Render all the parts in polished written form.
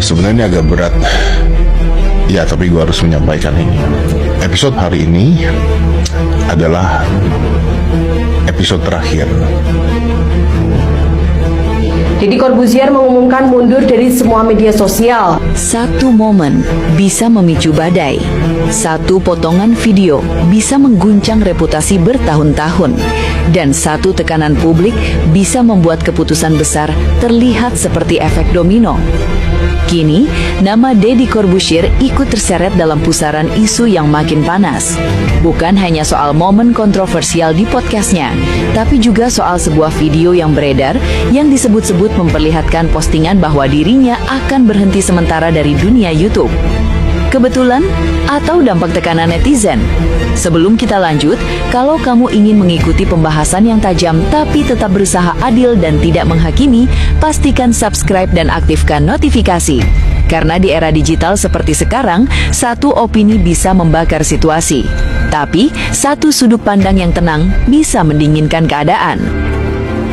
Sebenarnya agak berat. Ya, tapi gue harus menyampaikan ini. Episode hari ini adalah episode terakhir. Deddy Corbuzier mengumumkan mundur dari semua media sosial. Satu momen bisa memicu badai. Satu potongan video bisa mengguncang reputasi bertahun-tahun. Dan satu tekanan publik bisa membuat keputusan besar terlihat seperti efek domino. Kini, nama Deddy Corbuzier ikut terseret dalam pusaran isu yang makin panas. Bukan hanya soal momen kontroversial di podcastnya, tapi juga soal sebuah video yang beredar yang disebut-sebut memperlihatkan postingan bahwa dirinya akan berhenti sementara dari dunia YouTube. Kebetulan atau dampak tekanan netizen? Sebelum kita lanjut, kalau kamu ingin mengikuti pembahasan yang tajam tapi tetap berusaha adil dan tidak menghakimi, pastikan subscribe dan aktifkan notifikasi. Karena di era digital seperti sekarang, satu opini bisa membakar situasi. Tapi, satu sudut pandang yang tenang bisa mendinginkan keadaan.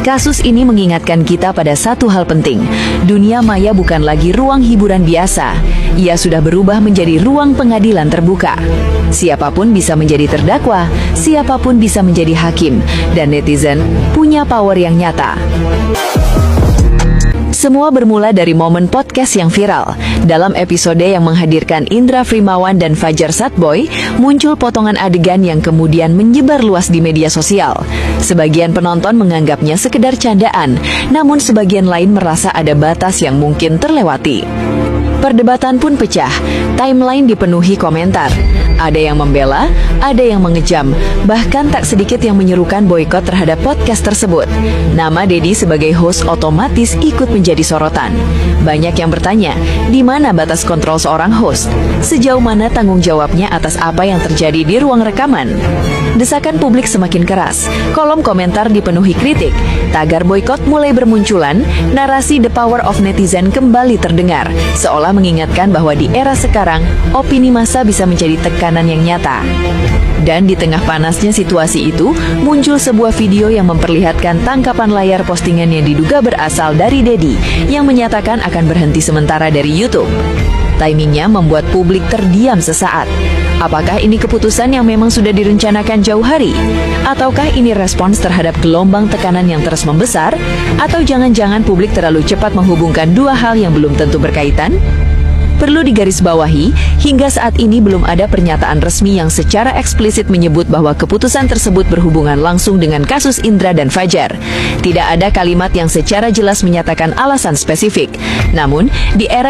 Kasus ini mengingatkan kita pada satu hal penting. Dunia maya bukan lagi ruang hiburan biasa. Ia sudah berubah menjadi ruang pengadilan terbuka. Siapapun bisa menjadi terdakwa, siapapun bisa menjadi hakim, dan netizen punya power yang nyata. Semua bermula dari momen podcast yang viral. Dalam episode yang menghadirkan Indra Frimawan dan Fajar Satboy, muncul potongan adegan yang kemudian menyebar luas di media sosial. Sebagian penonton menganggapnya sekedar candaan, namun sebagian lain merasa ada batas yang mungkin terlewati. Perdebatan pun pecah, timeline dipenuhi komentar. Ada yang membela, ada yang mengejam, bahkan tak sedikit yang menyerukan boikot terhadap podcast tersebut. Nama Deddy sebagai host otomatis ikut menjadi sorotan. Banyak yang bertanya, di mana batas kontrol seorang host? Sejauh mana tanggung jawabnya atas apa yang terjadi di ruang rekaman? Desakan publik semakin keras, kolom komentar dipenuhi kritik, tagar boikot mulai bermunculan, narasi the power of netizen kembali terdengar, seolah mengingatkan bahwa di era sekarang, opini massa bisa menjadi tekanan yang nyata. Dan di tengah panasnya situasi itu, muncul sebuah video yang memperlihatkan tangkapan layar postingan yang diduga berasal dari Deddy, yang menyatakan akan berhenti sementara dari YouTube. Timingnya membuat publik terdiam sesaat. Apakah ini keputusan yang memang sudah direncanakan jauh hari? Ataukah ini respons terhadap gelombang tekanan yang terus membesar? Atau jangan-jangan publik terlalu cepat menghubungkan dua hal yang belum tentu berkaitan? Perlu digarisbawahi, hingga saat ini belum ada pernyataan resmi yang secara eksplisit menyebut bahwa keputusan tersebut berhubungan langsung dengan kasus Indra dan Fajar. Tidak ada kalimat yang secara jelas menyatakan alasan spesifik. Namun, di era